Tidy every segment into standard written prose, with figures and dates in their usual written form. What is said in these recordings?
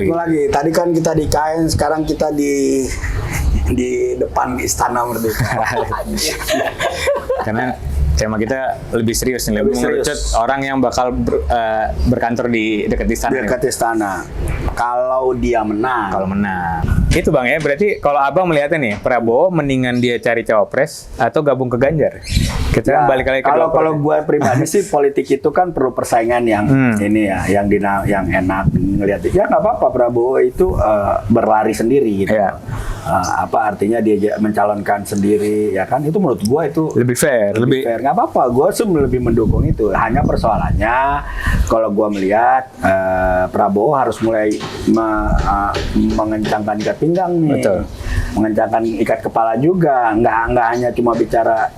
lagi. Ketemu lagi. Tadi kan kita di KN, sekarang kita di depan Istana Merdeka. Karena tema kita lebih serius nih, lebih mengerucut orang yang bakal berkantor di dekat istana. Dekat istana. Kalau dia menang. Kalau menang. Itu Bang ya, berarti kalau Abang melihatnya nih, Prabowo mendingan dia cari cawapres atau gabung ke Ganjar? Kita kan balik lagi ke kalau gue pribadi sih politik itu kan perlu persaingan yang ini ya, yang enak ngelihat. Ya nggak apa-apa Prabowo itu berlari sendiri gitu. Ya. Apa artinya dia mencalonkan sendiri ya kan, itu menurut gue itu lebih fair, lebih fair. Nggak apa-apa, gue sih lebih mendukung itu. Hanya persoalannya kalau gue melihat Prabowo harus mulai mengencangkan ikat pinggang nih. Betul. Mengencangkan ikat kepala juga, nggak hanya cuma bicara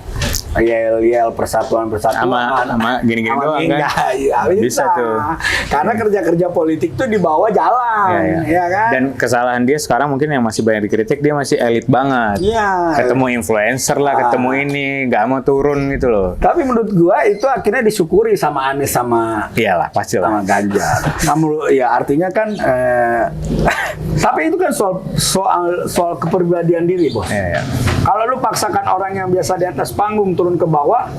yel persatuan sama gini-gini doang kan. Ya, bisa tuh. Karena kerja politik tuh di bawah jalan, ya kan. Dan kesalahan dia sekarang mungkin yang masih banyak dikritik, dia masih elit banget. Iya. Ketemu influencer lah, ketemu ini, nggak mau turun gitu loh. Tapi menurut gua itu akhirnya disyukuri sama Anies sama iyalah pasti lah. Sama Ganjar. Namun ya artinya kan tapi itu kan soal kepribadian diri, Bos. Iya. Kalau lu paksakan orang yang biasa di atas panggung turun ke bawah,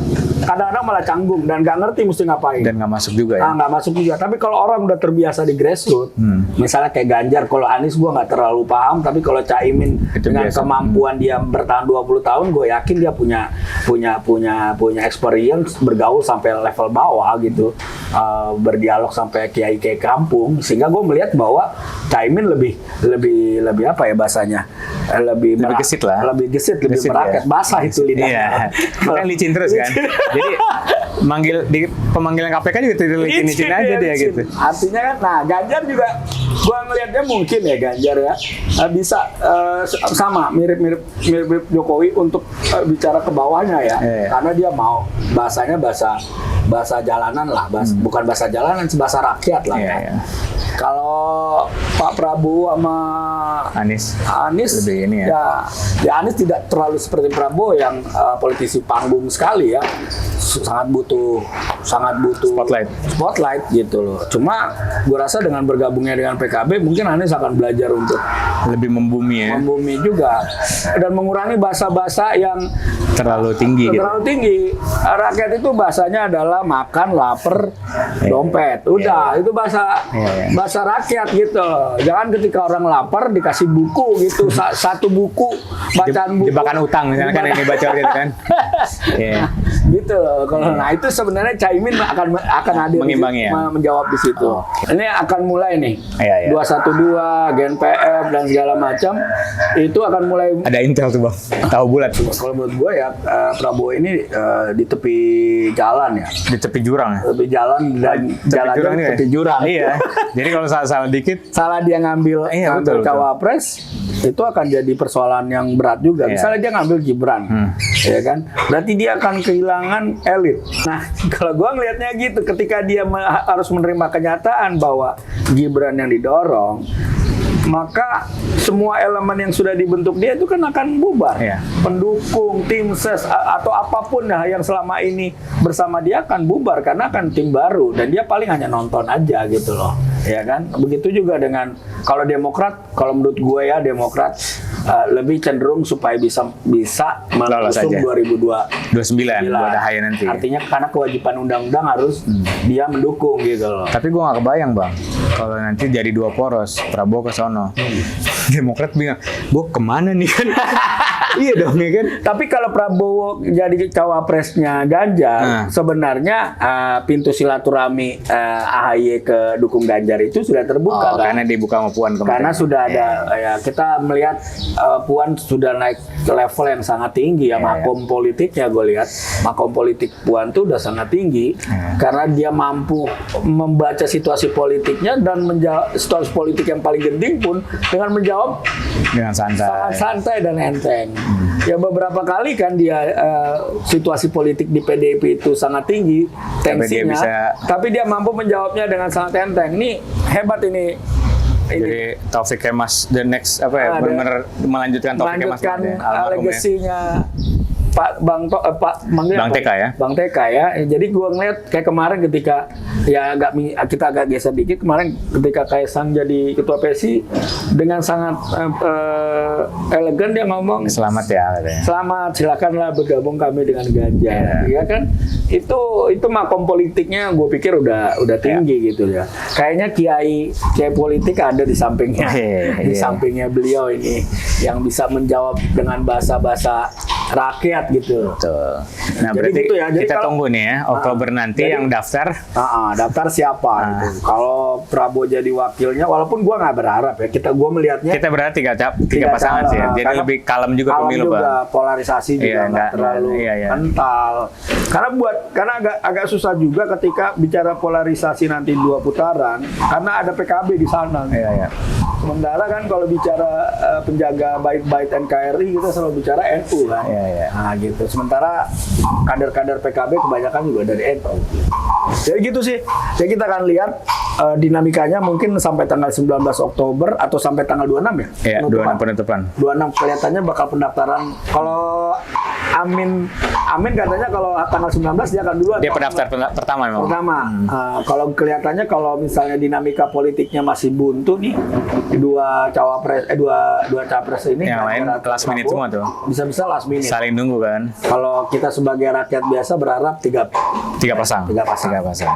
kadang-kadang malah canggung dan nggak ngerti mesti ngapain. Dan nggak masuk juga ya? Nggak masuk juga. Tapi kalau orang udah terbiasa di grassroots, misalnya kayak Ganjar, kalau Anies gue nggak terlalu paham, tapi kalau Caimin itu dengan biasa. kemampuan dia bertahan 20 tahun, gue yakin dia punya experience bergaul sampai level bawah gitu, berdialog sampai kiai kampung, sehingga gue melihat bahwa Caimin lebih apa ya bahasanya, lebih gesit lah, lebih merakyat, ya. Basah itu lidahnya. Iya. Kan licin terus kan. Jadi di pemanggilan KPK juga licin aja dia gitu. Artinya kan, nah Ganjar juga gua ngelihatnya mungkin ya Ganjar ya bisa sama mirip Jokowi untuk bicara ke bawahnya ya. Karena dia mau bahasanya bahasa jalanan lah, bukan bahasa jalanan, bahasa rakyat lah kan. Kalau Pak Prabowo sama Anies lebih ini ya. Ya Anies tidak terlalu seperti Prabowo yang politisi panggung sekali ya, sangat butuh spotlight gitu loh. Cuma gue rasa dengan bergabungnya dengan PKB mungkin Anies akan belajar untuk lebih membumi juga dan mengurangi bahasa-bahasa yang terlalu tinggi. Rakyat itu bahasanya adalah makan, lapar, dompet. Udah, itu bahasa rakyat gitu. Jangan ketika orang lapar dikasih buku gitu, satu buku, bacaan buku. Jebakan utang misalnya kan yang dibaca gitu kan. Gitu. Nah, itu sebenarnya Caimin akan hadir mengimbangi menjawab di situ. Ini akan mulai nih. 212, GNPF dan segala macam itu akan mulai. Ada intel tuh, Bang. Tahu bulat. Kalau menurut gue ya Prabowo ini di tepi jalan ya. Di tepi jurang ya. Tepi jalan dan jalannya tepi jurang. Iya. Jadi kalau salah dikit, salah dia ngambil cawapres, itu akan jadi persoalan yang berat juga. Misalnya dia ngambil Gibran, ya kan? Berarti dia akan kehilangan elit. Nah, kalau gue ngelihatnya gitu, ketika dia harus menerima kenyataan bahwa Gibran yang didorong, maka semua elemen yang sudah dibentuk dia itu kan akan bubar. Pendukung, tim ses atau apapun yang selama ini bersama dia akan bubar karena akan tim baru dan dia paling hanya nonton aja gitu loh. Ya kan? Begitu juga dengan kalau Demokrat, kalau menurut gue ya Demokrat lebih cenderung supaya bisa mengusung 2029 buat akhir nanti. Artinya karena kewajiban undang-undang harus dia mendukung gitu loh. Tapi gue nggak kebayang Bang, kalau nanti jadi dua poros, Prabowo ke sono, Demokrat bingung, gue kemana nih kan? Iya dong ya kan. Tapi kalau Prabowo jadi cawapresnya Ganjar, sebenarnya pintu silaturahmi AHY ke dukung Ganjar itu sudah terbuka kan? Karena dibuka sama Puan kemarin. Karena sudah ada ya kita melihat Puan sudah naik ke level yang sangat tinggi ya, makom politiknya gue lihat makom politik Puan tuh udah sangat tinggi karena dia mampu membaca situasi politiknya dan menjawab situasi politik yang paling genting pun dengan menjawab dengan santai dan enteng. Ya beberapa kali kan dia situasi politik di PDIP itu sangat tinggi tensinya, tapi dia mampu menjawabnya dengan sangat enteng. Ini hebat ini. Jadi Taufik Kemas the next benar-benar melanjutkan Taufik Kemas legasinya manggil Bang apa TK ya? Bang TK ya. Jadi gua ngeliat kayak kemarin ketika kita agak geser dikit kemarin ketika Kaisang jadi ketua PSI dengan sangat elegan dia ngomong, Selamat ya katanya. selamat, silakanlah bergabung kami dengan Ganjar. Ya kan? Itu makom politiknya gue pikir udah tinggi gitu ya. Kayaknya kiai politik ada di sampingnya. Di sampingnya beliau ini yang bisa menjawab dengan bahasa-bahasa rakyat gitu. Betul. Nah, Jadi berarti gitu ya. Jadi kita kalau- tunggu nih ya, Oktober nanti jadi- yang daftar. Daftar siapa gitu. Kalau Prabowo jadi wakilnya, walaupun gue nggak berharap ya. Gue melihatnya Kita berarti tiga pasangan sih ya. Jadi karena lebih kalem juga kalem pemilu, juga, Bang. polarisasi juga Iya, nggak nggak- terlalu iya. kental. Karena agak susah juga ketika bicara polarisasi nanti 2 putaran, karena ada PKB di sana. Iya. Sementara kan kalau bicara penjaga bait-bait NKRI kita selalu bicara NU kan. Iya. Nah gitu. Sementara kader-kader PKB kebanyakan juga dari NU. Jadi gitu sih. Jadi kita akan lihat dinamikanya mungkin sampai tanggal 19 Oktober atau sampai tanggal 26 ya. Iya, 26 penutupan. 26 kelihatannya bakal pendaftaran. Kalau Amin katanya kalau tanggal 19 dia akan duluan. Dia pendaftar pertama memang. Pertama, kalau kelihatannya kalau misalnya dinamika politiknya masih buntu nih, dua capres ini Yang lain Ganjar atau last minute Prabowo, semua tuh. bisa-bisa last minute. Saling nunggu kan. Kalau kita sebagai rakyat biasa berharap tiga Tiga pasang. Tiga pasang. Tiga pasang.